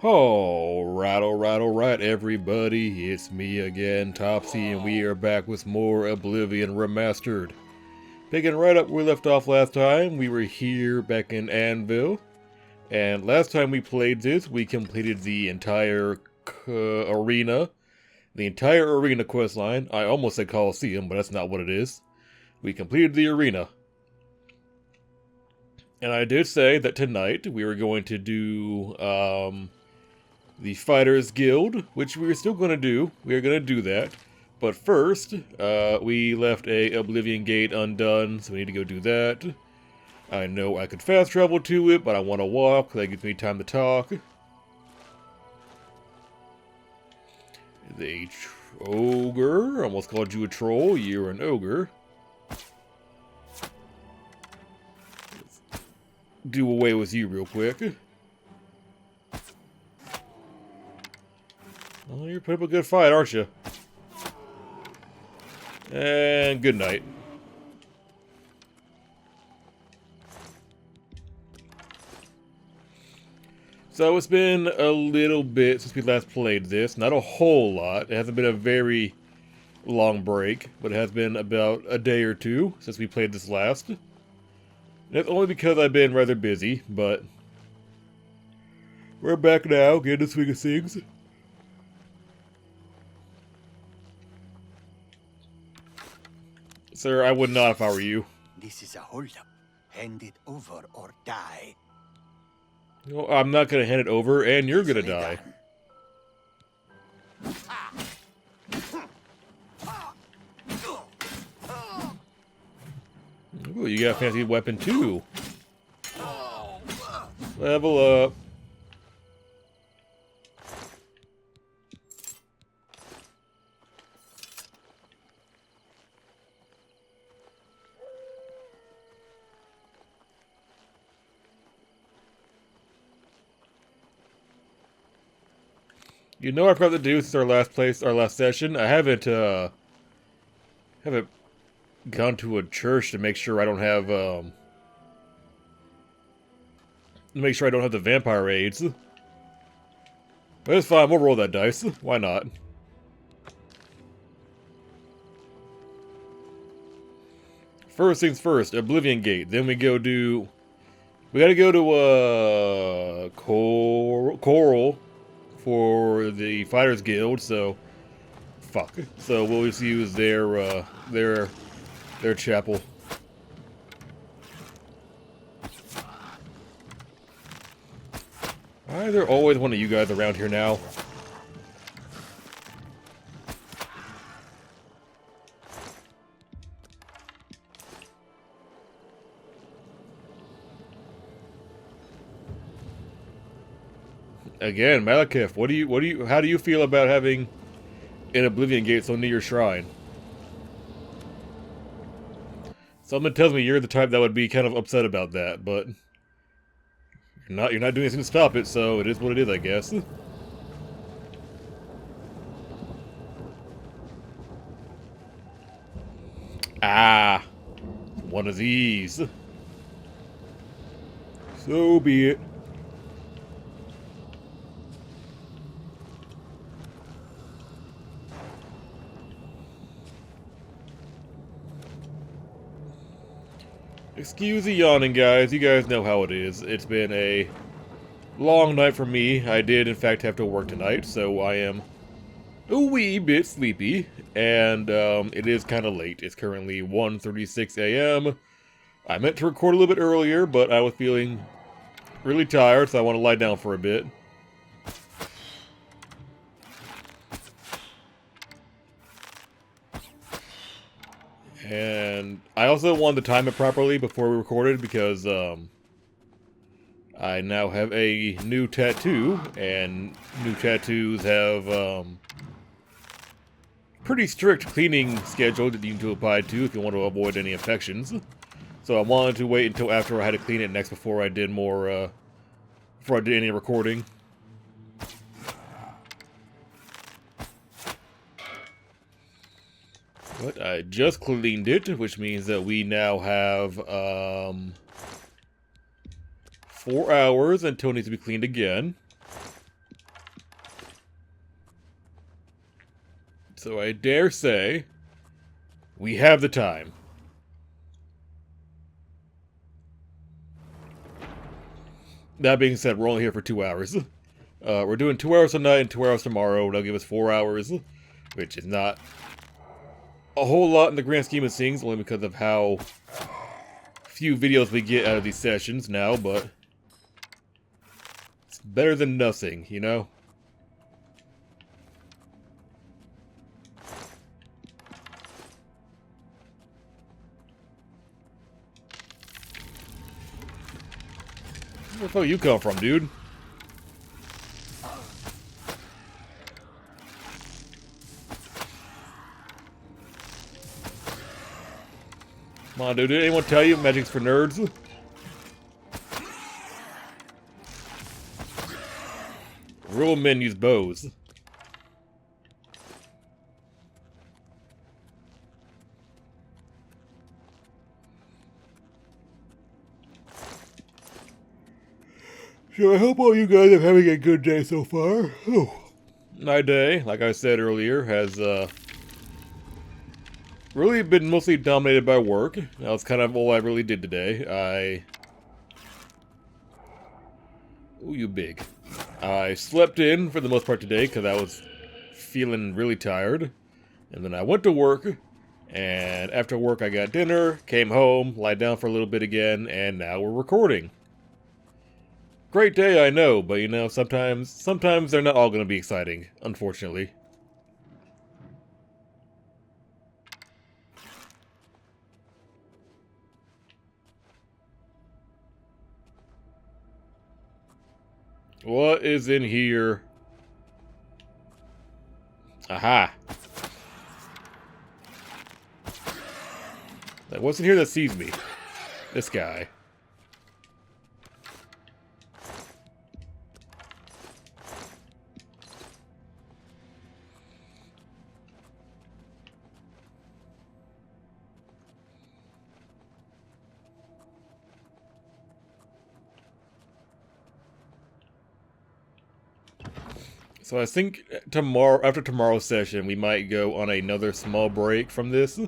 Alright, everybody. It's me again, Topsy, and we are back with more Oblivion Remastered. Picking right up where we left off last time, we were here back in Anvil. And last time we played this, we completed the entire arena. The entire arena questline. I almost said Coliseum, but that's not what it is. We completed the arena. And I did say that tonight we were going to do, the Fighters Guild, which we're still going to do. We're going to do that. But first, we left a Oblivion Gate undone, so we need to go do that. I know I could fast travel to it, but I want to walk. That gives me time to talk. The ogre. Almost called you a troll. You're an ogre. Do away with you real quick. Well, you're putting up a good fight, aren't you? And good night. So it's been a little bit since we last played this. Not a whole lot. It hasn't been a very long break, but it has been about a day or two since we played this last. And that's only because I've been rather busy, but we're back now, getting the swing of things. Sir, I would not if I were you. This is a holdup. Hand it over or die. No, I'm not gonna hand it over, and you're gonna die. Ooh, you got a fancy weapon too. Level up. You know what I forgot to do since our last session? I haven't gone to a church to make sure I don't have, the vampire aids. But it's fine, we'll roll that dice. Why not? First things first, Oblivion Gate. Then we go do... We gotta go to, Coral for the Fighters Guild, so... Fuck. So we'll just use their chapel. Why is there always one of you guys around here now? Again, Malekith, how do you feel about having an Oblivion Gate so near your shrine? Something tells me you're the type that would be kind of upset about that, but you're not doing anything to stop it, so it is what it is, I guess. Ah, one of these. So be it. Excuse the yawning, guys. You guys know how it is. It's been a long night for me. I did, in fact, have to work tonight, so I am a wee bit sleepy. And it is kind of late. It's currently 1:36 a.m. I meant to record a little bit earlier, but I was feeling really tired, so I want to lie down for a bit. And I also wanted to time it properly before we recorded because I now have a new tattoo, and new tattoos have pretty strict cleaning schedule that you need to apply to if you want to avoid any infections. So I wanted to wait until after I had to clean it next before I did any recording. But I just cleaned it, which means that we now have 4 hours until it needs to be cleaned again. So I dare say we have the time. That being said, we're only here for 2 hours. We're doing 2 hours tonight and 2 hours tomorrow. That'll give us 4 hours, which is not a whole lot in the grand scheme of things, only because of how few videos we get out of these sessions now, but it's better than nothing, you know? Where the fuck you come from, dude? Come on, dude. Did anyone tell you magic's for nerds? Real men use bows. So I hope all you guys are having a good day so far. Oh. My day, like I said earlier, has really been mostly dominated by work. That's kind of all I really did today. Ooh, you big. I slept in for the most part today because I was feeling really tired. And then I went to work, and after work I got dinner, came home, lied down for a little bit again, and now we're recording. Great day, I know, but you know, sometimes they're not all going to be exciting, unfortunately. What is in here? Aha. Like, what's in here that sees me? This guy. So I think after tomorrow's session, we might go on another small break from this,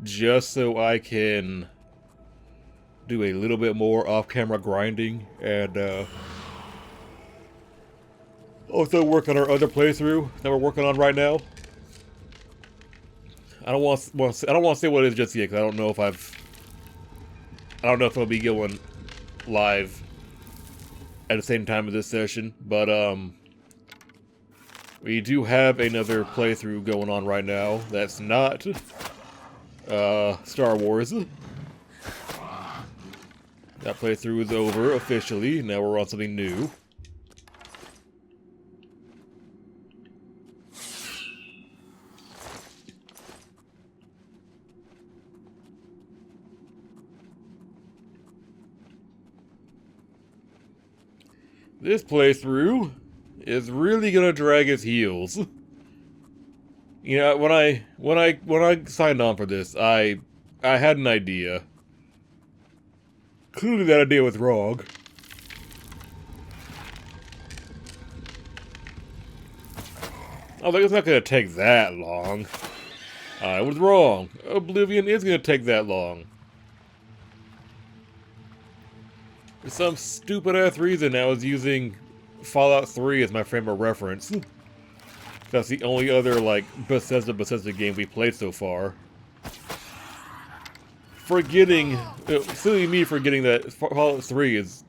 just so I can do a little bit more off-camera grinding, and also work on our other playthrough that we're working on right now. I don't want to say what it is just yet, because I don't know if I'll be going live at the same time of this session, but we do have another playthrough going on right now that's not Star Wars. That playthrough is over officially. Now we're on something new. This playthrough is really gonna drag its heels. You know, when I signed on for this, I had an idea. Clearly that idea was wrong. I was like, it's not gonna take that long. I was wrong. Oblivion is gonna take that long. For some stupid-ass reason, I was using Fallout 3 as my frame of reference. That's the only other, like, Bethesda game we played so far. Silly me forgetting that Fallout 3 is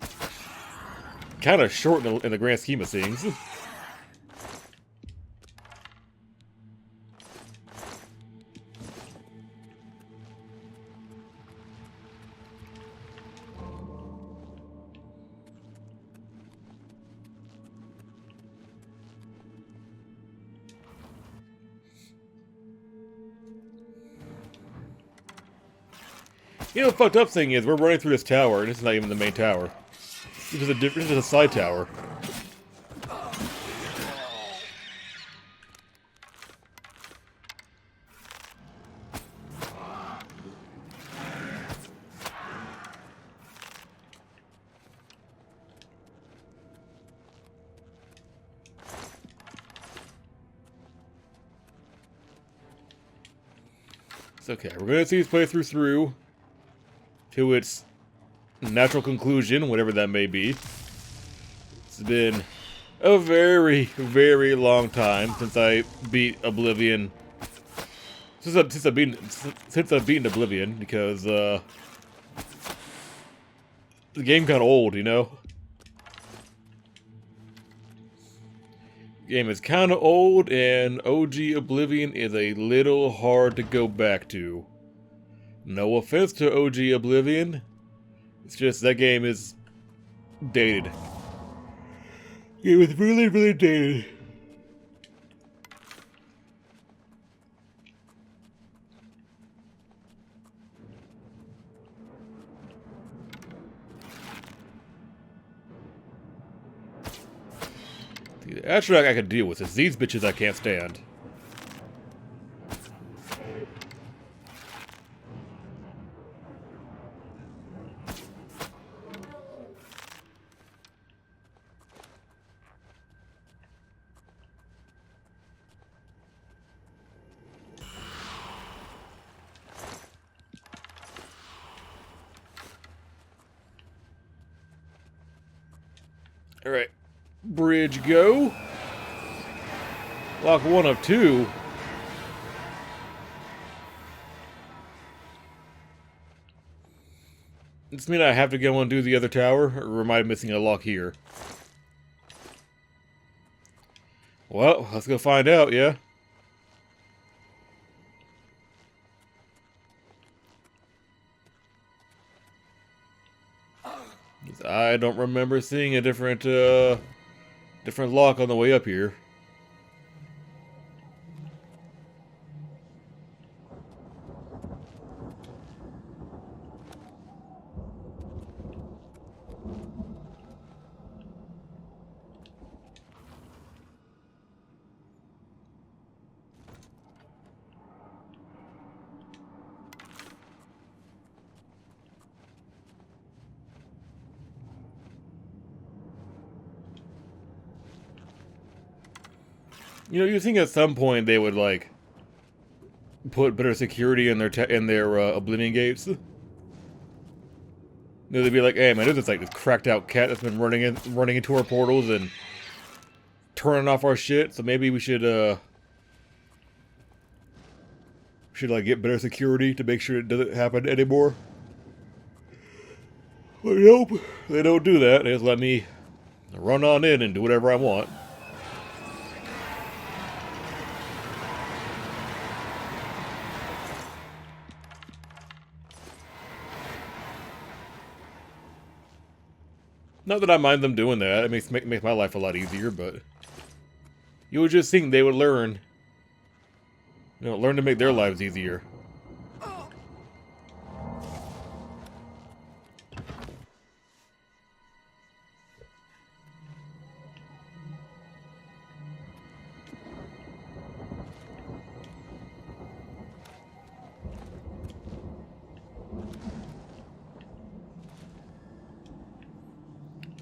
kind of short in the grand scheme of things. You know, the fucked up thing is, we're running through this tower, and this is not even the main tower. This is a side tower. It's okay. We're gonna see this playthrough through to its natural conclusion, whatever that may be. It's been a very, very long time since I beat Oblivion. Since I've beaten Oblivion, because the game got old, you know. The game is kind of old, and OG Oblivion is a little hard to go back to. No offense to OG Oblivion, it's just that game is dated. It was really, really dated. The Ashrak I can deal with. It's these bitches I can't stand. Alright. Bridge go. Lock 1 of 2. Does this mean I have to go and do the other tower, or am I missing a lock here? Well, let's go find out, yeah? I don't remember seeing a different lock on the way up here. You know, you think at some point they would like put better security in their Oblivion gates. You know, they'd be like, "Hey, man, there's this cracked out cat that's been running into our portals and turning off our shit. So maybe we should like get better security to make sure it doesn't happen anymore." But nope, they don't do that. They just let me run on in and do whatever I want. Not that I mind them doing that. It makes my life a lot easier, but you would just think they would learn. You know, learn to make their lives easier.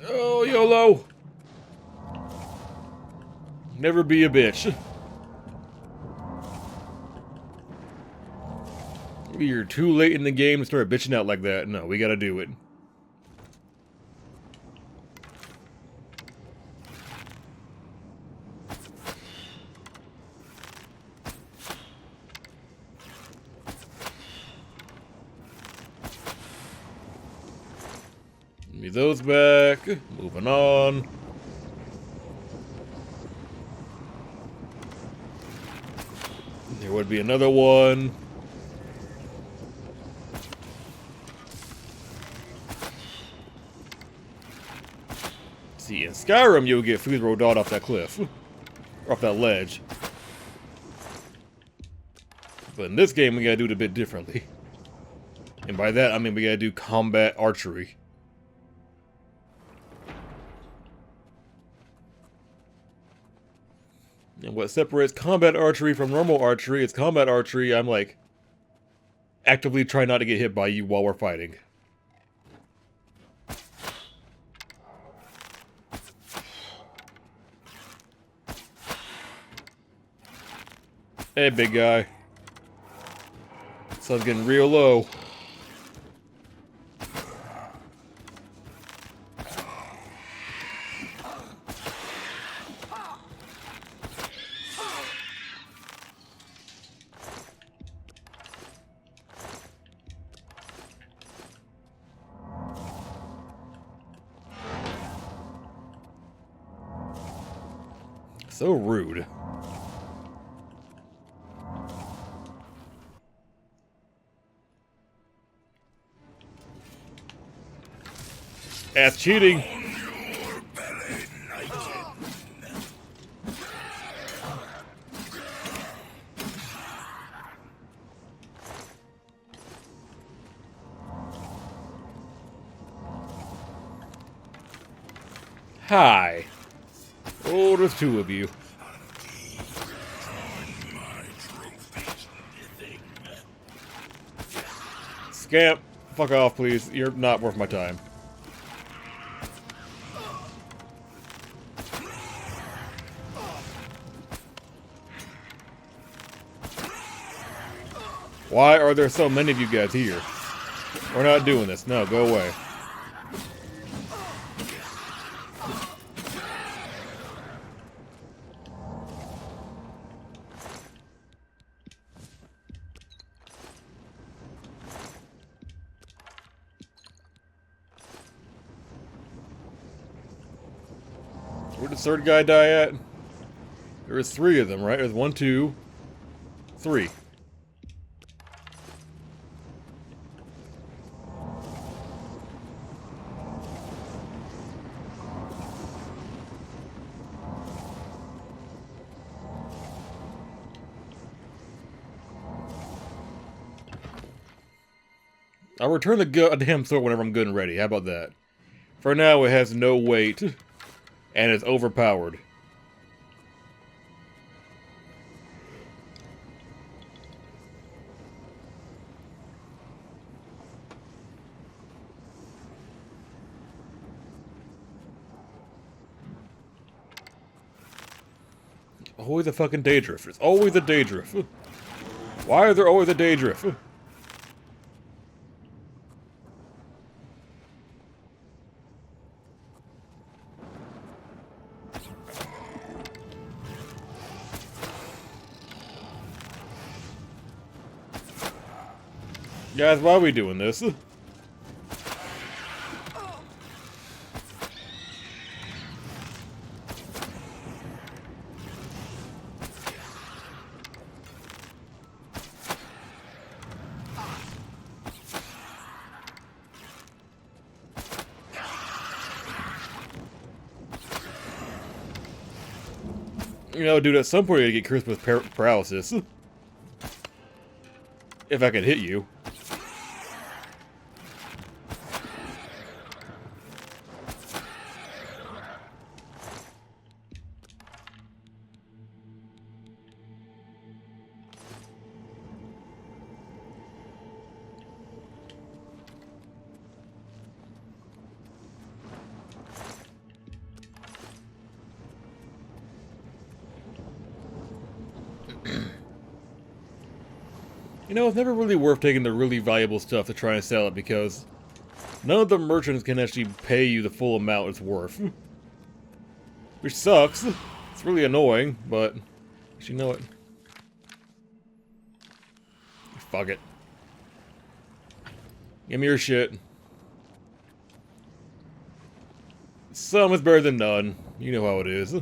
Oh, YOLO! Never be a bitch. You're too late in the game to start bitching out like that. No, we gotta do it. Give me those back. Moving on. There would be another one. See, in Skyrim, you would get food rolled off that cliff. Off that ledge. But in this game, we gotta do it a bit differently. And by that, I mean we gotta do combat archery. And what separates combat archery from normal archery is combat archery, I'm like, actively trying not to get hit by you while we're fighting. Hey, big guy. Sun's getting real low. So rude. That's cheating. Hi. Oh, there's two of you. Scamp, fuck off, please. You're not worth my time. Why are there so many of you guys here? We're not doing this. No, go away. Where did the third guy die at? There was three of them, right? There's 1, 2, 3. I'll return the goddamn sword whenever I'm good and ready. How about that? For now, it has no weight, and it's overpowered. Always a fucking daydrift. It's always a daydrift. Why are there always a daydrift? Guys, why are we doing this? You know, dude, at some point you gotta get Christmas paralysis. If I can hit you. You know, it's never really worth taking the really valuable stuff to try and sell it because none of the merchants can actually pay you the full amount it's worth. Which sucks. It's really annoying, but you know it. Fuck it. Give me your shit. Some is better than none. You know how it is.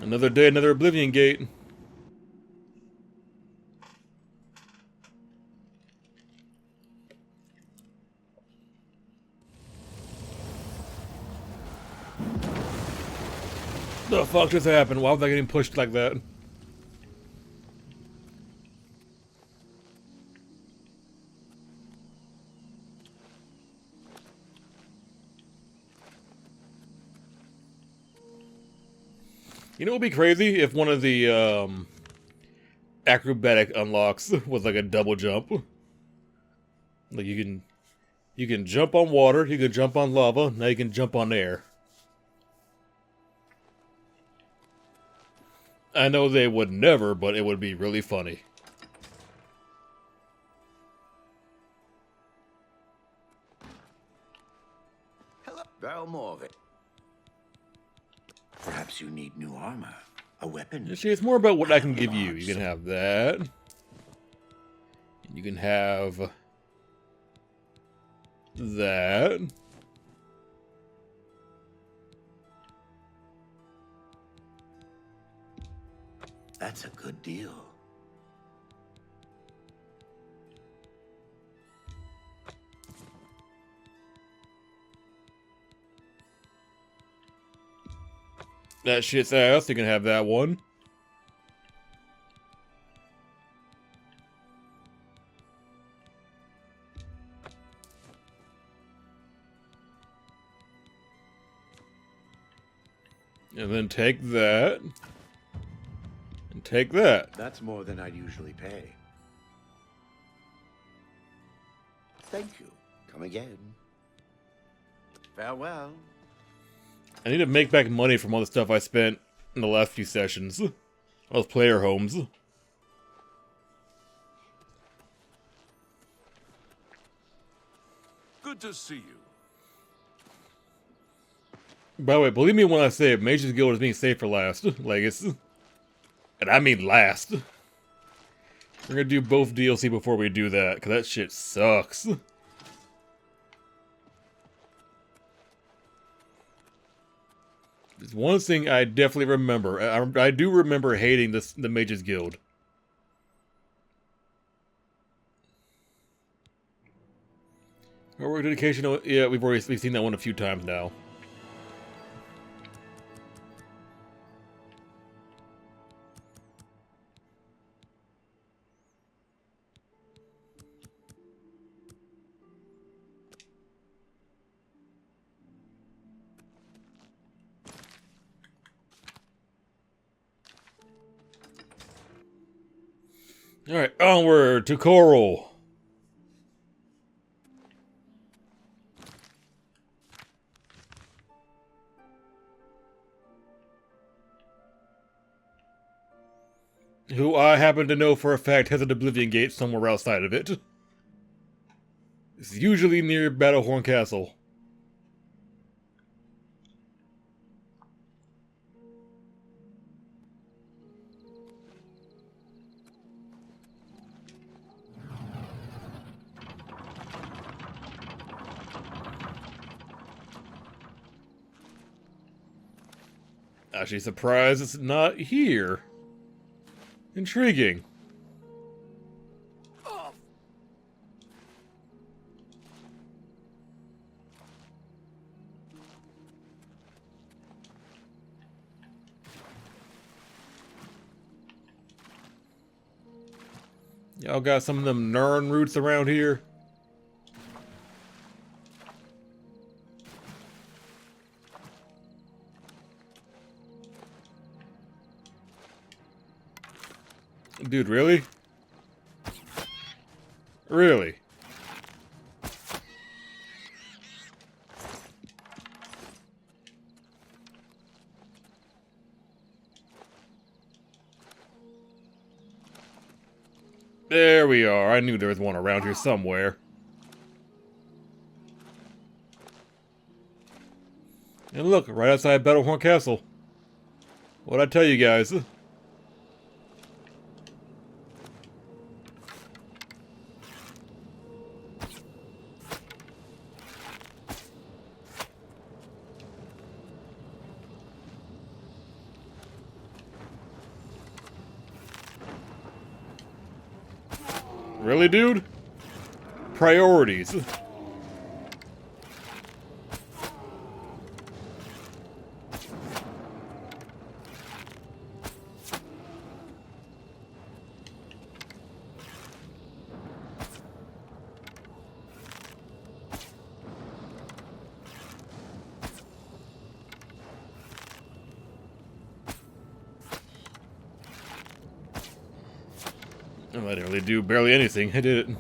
Another day, another Oblivion Gate. The fuck just happened? Why was I getting pushed like that? You know what would be crazy if one of the acrobatic unlocks was like a double jump. Like you can jump on water, you can jump on lava, now you can jump on air. I know they would never, but it would be really funny. Hello, Valmorvet. Perhaps you need new armor, a weapon. See, it's more about what I can give you. You can have that. You can have that. That's a good deal. That shit's ass. You can have that one. And then take that. And take that. That's more than I'd usually pay. Thank you. Come again. Farewell. I need to make back money from all the stuff I spent in the last few sessions. All those player homes. Good to see you. By the way, believe me when I say it, Mage's Guild is being saved for last. Like, it's... And I mean last. We're gonna do both DLC before we do that, because that shit sucks. There's one thing I definitely remember. I do remember hating the Mage's Guild. Work dedication. Yeah, we've seen that one a few times now. Alright, onward to Coral. Who I happen to know for a fact has an Oblivion Gate somewhere outside of it. It's usually near Battlehorn Castle. Actually surprised it's not here. Intriguing. Y'all got some of them Nern roots around here? Dude, really? Really? There we are. I knew there was one around here somewhere. And look, right outside Battlehorn Castle. What'd I tell you guys? Really, dude? Priorities. Oh, I didn't really do barely anything. I did it.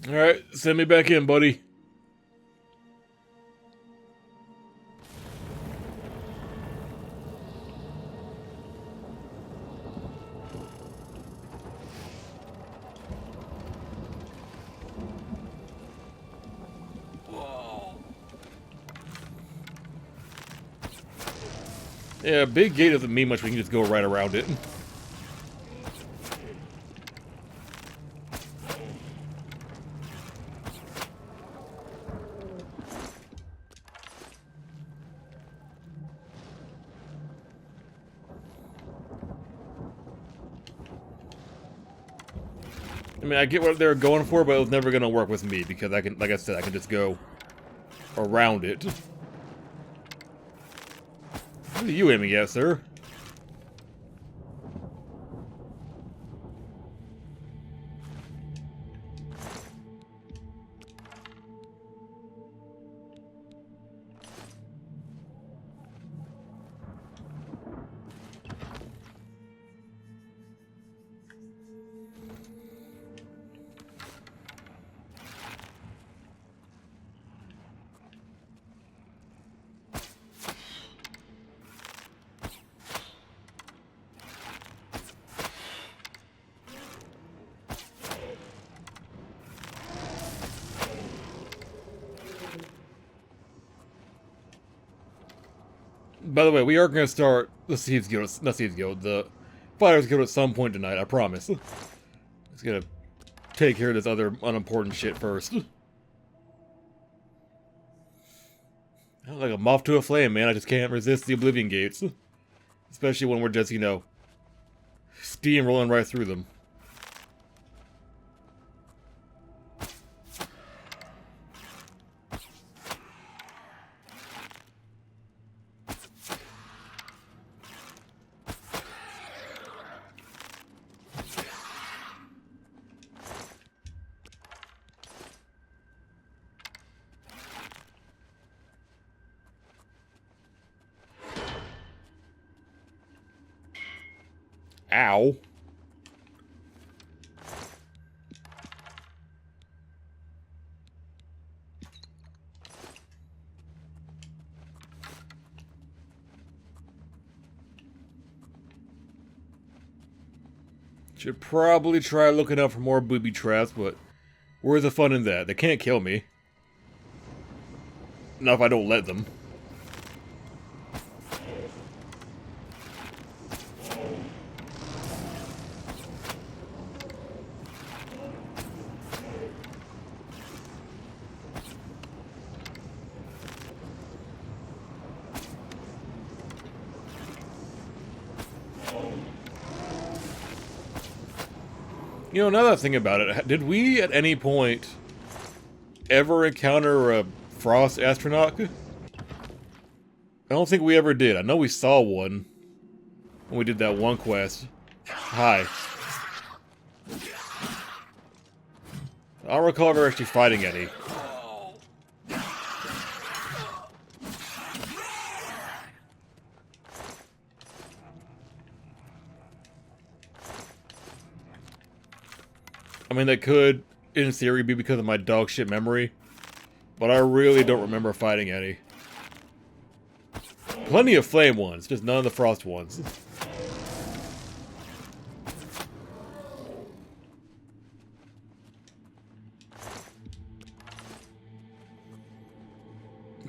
Alright, send me back in, buddy. Yeah, big gate doesn't mean much. We can just go right around it. I mean, I get what they were going for, but it was never going to work with me because I can, like I said, I can just go around it. What are you aiming at, sir? By the way, we are going to start the Thieves Guild, not Thieves Guild, the Fighters Guild at some point tonight, I promise. Just gonna take care of this other unimportant shit first. I'm like a moth to a flame, man. I just can't resist the Oblivion gates. Especially when we're just, you know, steamrolling right through them. Ow. Should probably try looking out for more booby traps, but where's the fun in that? They can't kill me. Not if I don't let them. You know, now that I think about it, did we at any point ever encounter a Frost astronaut? I don't think we ever did. I know we saw one when we did that one quest. Hi. I don't recall ever actually fighting any. I mean, that could, in theory, be because of my dog shit memory, but I really don't remember fighting any. Plenty of flame ones, just none of the frost ones.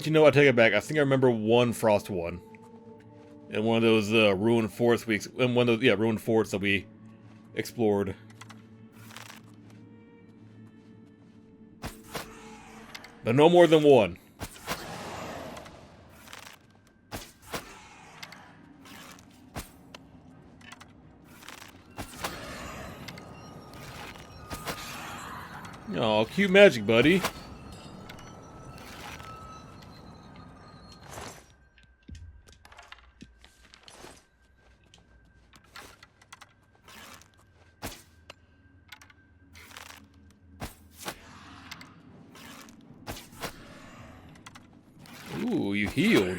You know, I take it back. I think I remember one frost one. In one of those ruined forts in one of those, ruined forts that we explored. But no more than one. Oh, cute magic, buddy. Ooh, you healed.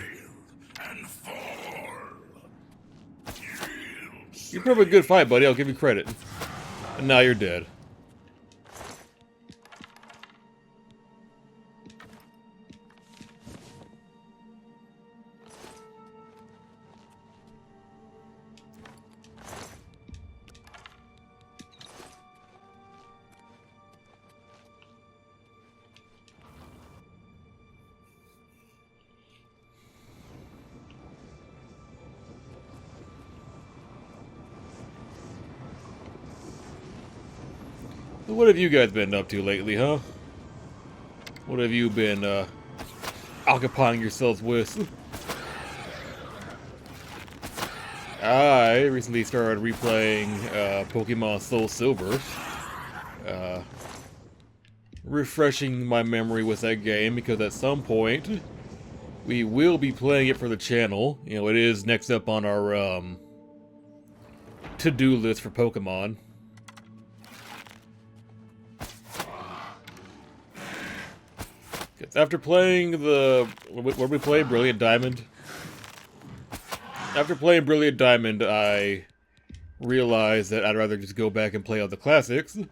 You're probably a good fight, buddy. I'll give you credit. And now you're dead. What have you guys been up to lately, huh? What have you been, occupying yourselves with? I recently started replaying, Pokemon Soul Silver. Refreshing my memory with that game, because at some point, we will be playing it for the channel. You know, it is next up on our, to-do list for Pokemon. After playing where we played Brilliant Diamond? After playing Brilliant Diamond, I realized that I'd rather just go back and play all the classics, which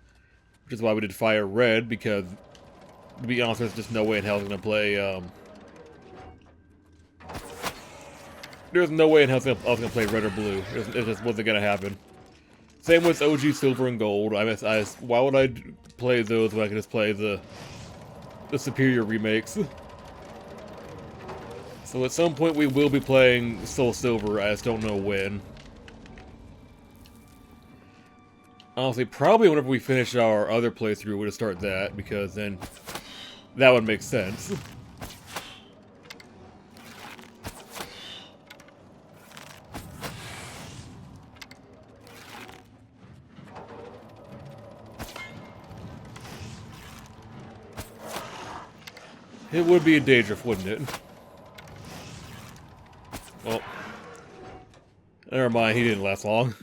is why we did Fire Red, because, to be honest, there's just no way in hell I was going to play, there's no way in hell I was going to play Red or Blue. It just wasn't going to happen. Same with OG Silver and Gold. Why would I play those when I could just play the superior remakes? So at some point we will be playing Soul Silver, I just don't know when. Honestly, probably whenever we finish our other playthrough, we'll just start that, because then that would make sense. It would be a Daedrift, wouldn't it? Well, never mind, he didn't last long.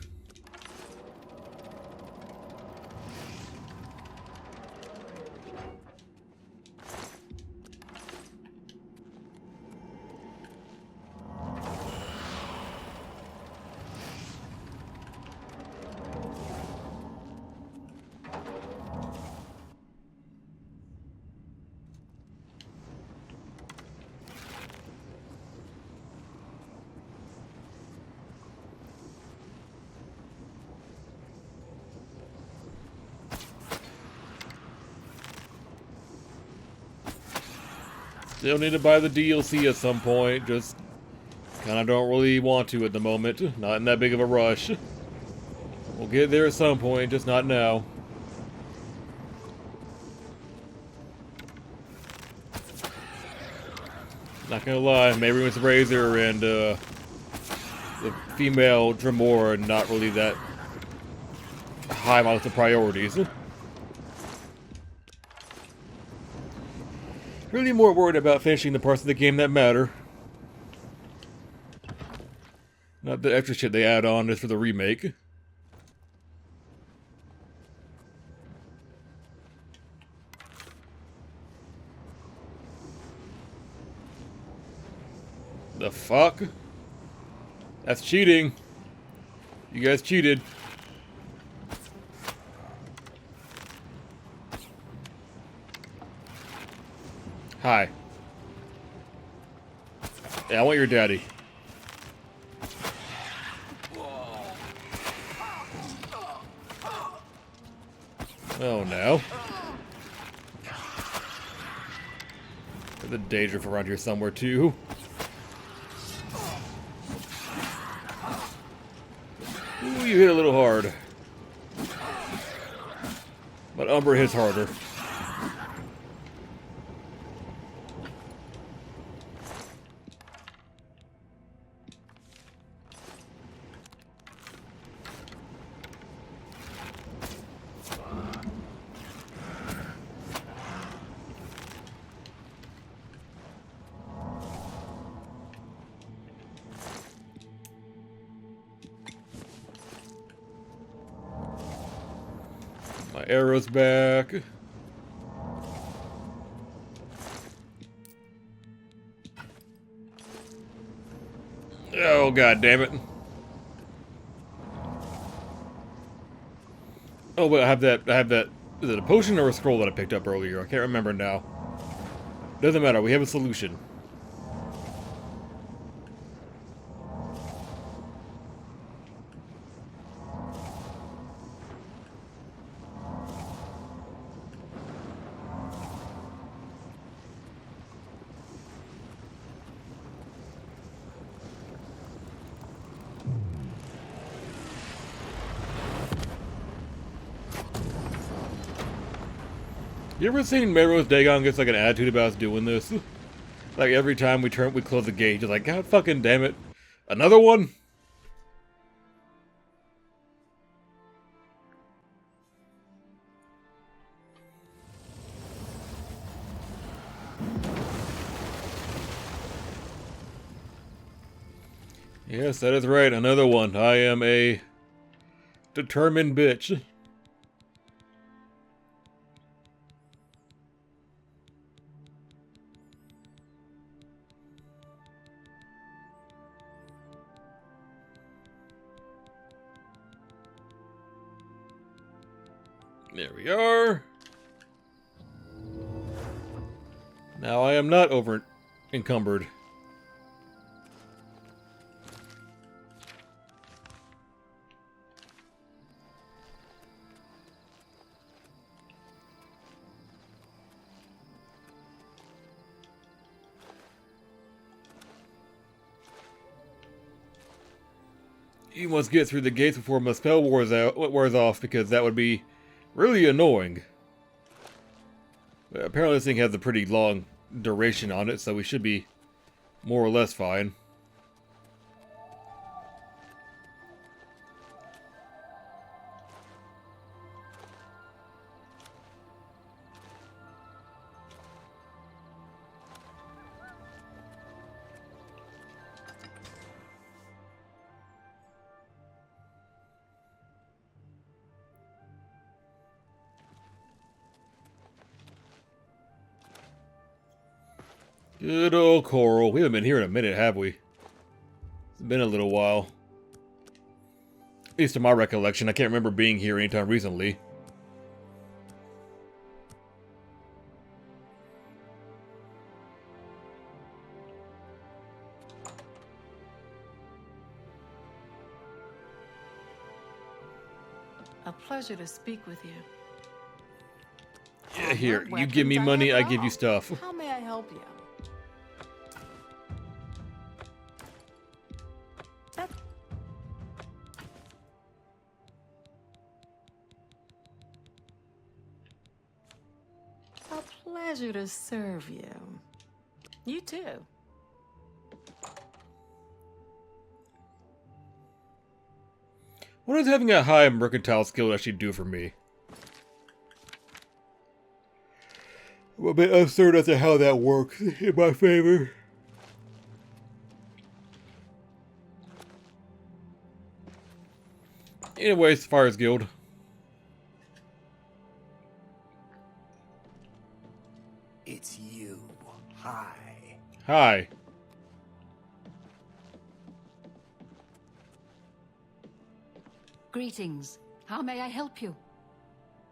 Still need to buy the DLC at some point, just kinda don't really want to at the moment. Not in that big of a rush. We'll get there at some point, just not now. Not gonna lie, Mayrune's Razor and the female Dremora are not really that high on the priorities. Really more worried about finishing the parts of the game that matter. Not the extra shit they add on just for the remake. The fuck? That's cheating. You guys cheated. Hi. Yeah, I want your daddy. Oh no. There's a Daedrift around here somewhere too. Ooh, you hit a little hard. But Umbra hits harder. My arrow's back. Oh, god damn it. Oh, wait, I have that, is it a potion or a scroll that I picked up earlier? I can't remember now. Doesn't matter, we have a solution. You ever seen Mero's Dagon gets like an attitude about us doing this? Like every time we close the gate, just like, God fucking damn it. Another one? Yes, that is right, another one. I am a determined bitch. There we are. Now I am not over encumbered. You must get through the gates before my spell wears off, because that would be really annoying. But apparently this thing has a pretty long duration on it, so we should be more or less fine. Good old Coral. We haven't been here in a minute, have we? It's been a little while. At least to my recollection, I can't remember being here anytime recently. A pleasure to speak with you. Yeah, here, you give me money, I give you stuff. How may I help you? A pleasure to serve you. You too. What does having a high mercantile skill actually do for me? I'm a bit uncertain as to how that works in my favor. Anyways, Fire's Guild. It's you. Hi. Hi. Greetings. How may I help you?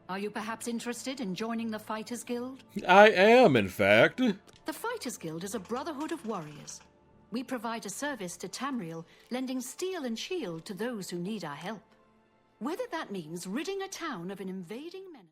Are you perhaps interested in joining the Fighters Guild? I am, in fact. The Fighters Guild is a brotherhood of warriors. We provide a service to Tamriel, lending steel and shield to those who need our help. Whether that means ridding a town of an invading menace...